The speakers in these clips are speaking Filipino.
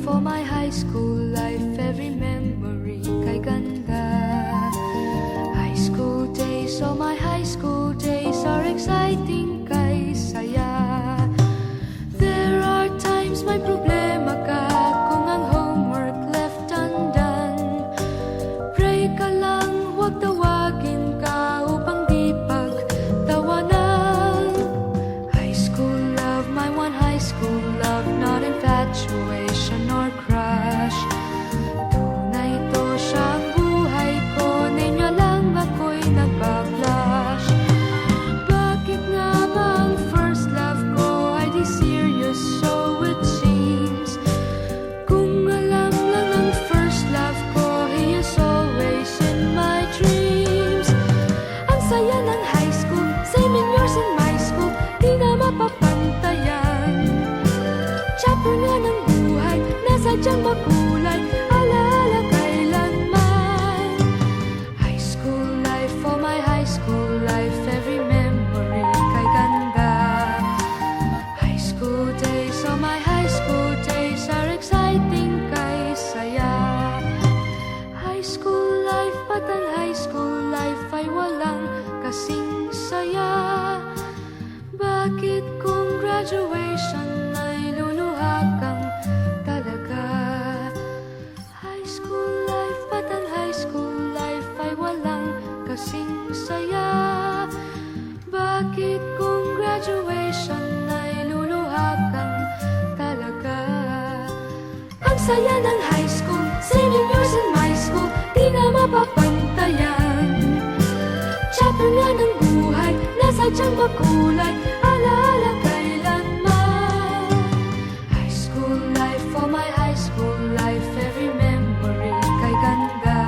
for my high school life, every memory kay ganda. High school days, oh my high school days are exciting kay saya. There are times may problema ka kung ang homework left undone. Pray ka lang, huwag tawagin ka upang di pagtawanan. High school love, my one high school love, not infatuation or crush. Tunay to siyang buhay ko, niya lang ako'y nagbablush. Bakit nga ba ang first love ko ay di serious, so it seems? Kung alam lang ang first love ko, he is always in my dreams. Ang saya ng high school, same in yours in my school, di na mapapantayan. Chapter nga ng buhay, nasadyang makulay, alaala kailanman. High school life, oh my high school life, every memory kay ganda. High school days, oh my high school days are exciting kay saya. High school life, at ang high school life ay walang kasing saya. Bakit kung graduation ay luluha kang talaga? High school life, at ang high school life ay walang kasing saya. Bakit kung graduation ay luluha kang talaga? Ang saya ng high school, same in yours in my school, di na mapapantayan. Chapter nga ng buhay, nasadyang makulay, alaala kailanman. High school life, oh my high school life, every memory kay ganda.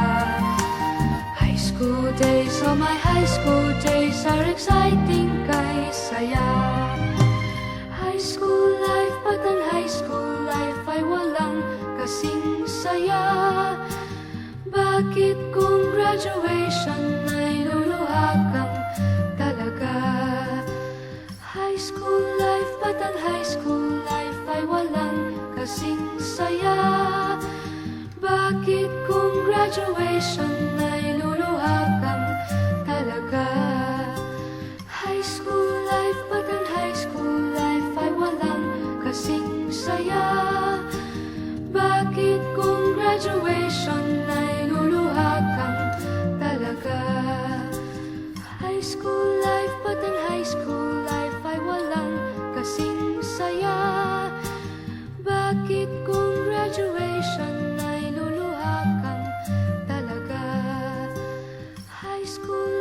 High school days, oh my high school days are exciting kay saya. High school life, at ang high school life ay walang kasing saya. Bakit kung graduation ay luluha kang talaga? High school life, at ang high school life ay walang kasing saya. Bakit kung graduation ay luluha kang talaga? High school life, at ang high school life ay walang kasing saya. Bakit kung graduation ay luluha kang talaga? High school life, at ang high school life ay walang kasing saya. Bakit kung graduation ay luluha kang talaga? High school